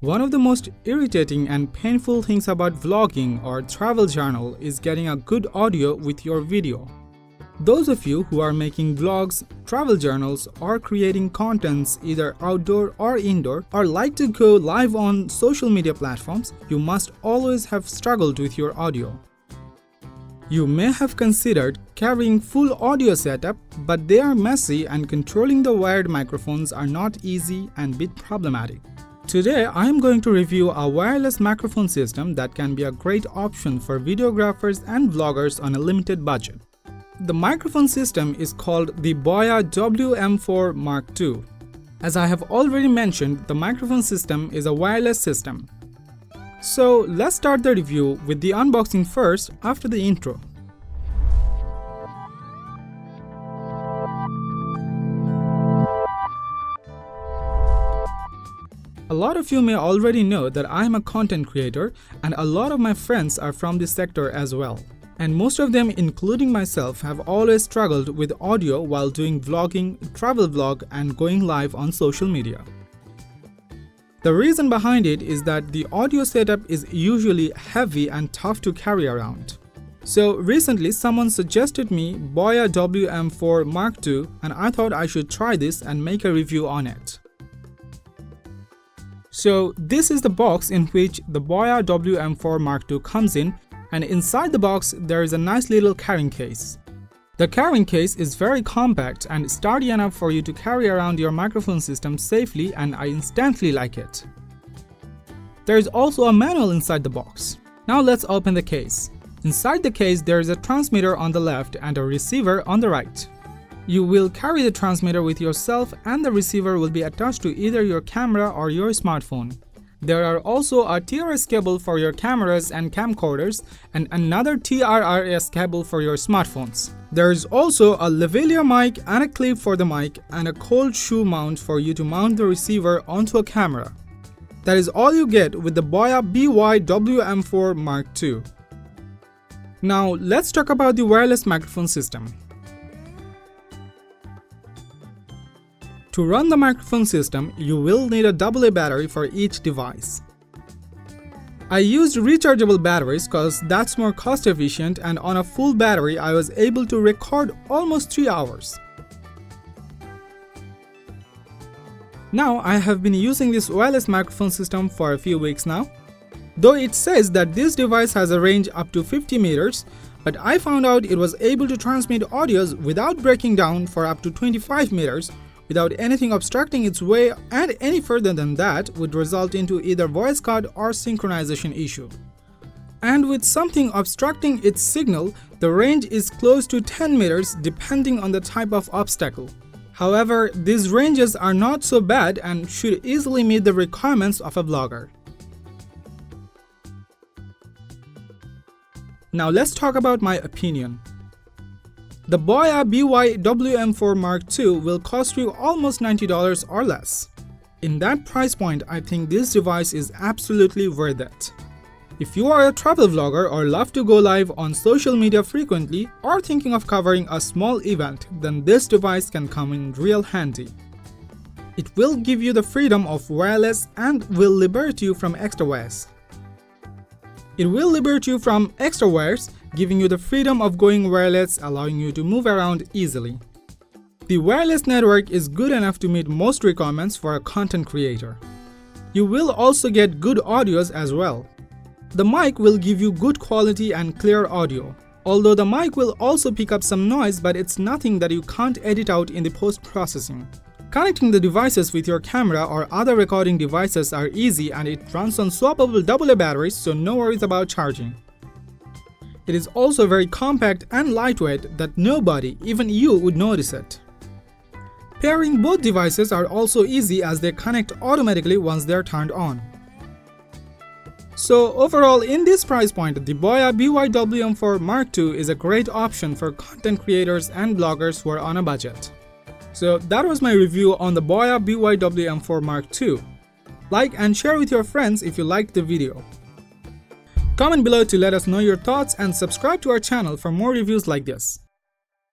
One of the most irritating and painful things about vlogging or travel journal is getting a good audio with your video. Those of you who are making vlogs, travel journals, or creating contents either outdoor or indoor, or like to go live on social media platforms, you must always have struggled with your audio. You may have considered carrying full audio setup, but they are messy and controlling the wired microphones are not easy and bit problematic. Today, I am going to review a wireless microphone system that can be a great option for videographers and vloggers on a limited budget. The microphone system is called the BOYA BY-WM4 Mark II. As I have already mentioned, the microphone system is a wireless system. So let's start the review with the unboxing first after the intro. A lot of you may already know that I am a content creator, and a lot of my friends are from this sector as well. And most of them, including myself, have always struggled with audio while doing vlogging, travel vlog, and going live on social media. The reason behind it is that the audio setup is usually heavy and tough to carry around. So recently someone suggested me BOYA BY-WM4 Mark II, and I thought I should try this and make a review on it. So this is the box in which the BOYA BY-WM4 Mark II comes in, and inside the box there is a nice little carrying case. The carrying case is very compact and sturdy enough for you to carry around your microphone system safely, and I instantly like it. There is also a manual inside the box. Now let's open the case. Inside the case there is a transmitter on the left and a receiver on the right. You will carry the transmitter with yourself, and the receiver will be attached to either your camera or your smartphone. There are also a TRS cable for your cameras and camcorders and another TRRS cable for your smartphones. There is also a lavalier mic and a clip for the mic and a cold shoe mount for you to mount the receiver onto a camera. That is all you get with the BOYA BY-WM4 Mark II. Now let's talk about the wireless microphone system. To run the microphone system, you will need a AA battery for each device. I used rechargeable batteries cause that's more cost efficient, and on a full battery I was able to record almost 3 hours. Now I have been using this wireless microphone system for a few weeks now. Though it says that this device has a range up to 50 meters, but I found out it was able to transmit audios without breaking down for up to 25 meters, without anything obstructing its way, and any further than that would result into either voice cut or synchronization issue. And with something obstructing its signal, the range is close to 10 meters depending on the type of obstacle. However, these ranges are not so bad and should easily meet the requirements of a vlogger. Now let's talk about my opinion. The BOYA BY-WM4 Mark II will cost you almost $90 or less. In that price point, I think this device is absolutely worth it. If you are a travel vlogger or love to go live on social media frequently, or thinking of covering a small event, then this device can come in real handy. It will give you the freedom of wireless and will liberate you from extra wires. Giving you the freedom of going wireless, allowing you to move around easily. The wireless network is good enough to meet most requirements for a content creator. You will also get good audios as well. The mic will give you good quality and clear audio. Although the mic will also pick up some noise, but it's nothing that you can't edit out in the post-processing. Connecting the devices with your camera or other recording devices are easy, and it runs on swappable AA batteries, so no worries about charging. It is also very compact and lightweight that nobody, even you, would notice it. Pairing both devices are also easy as they connect automatically once they are turned on. So overall, in this price point, the BOYA BY-WM4 Mark II is a great option for content creators and bloggers who are on a budget. So that was my review on the BOYA BY-WM4 Mark II. Like and share with your friends if you liked the video. Comment below to let us know your thoughts and subscribe to our channel for more reviews like this.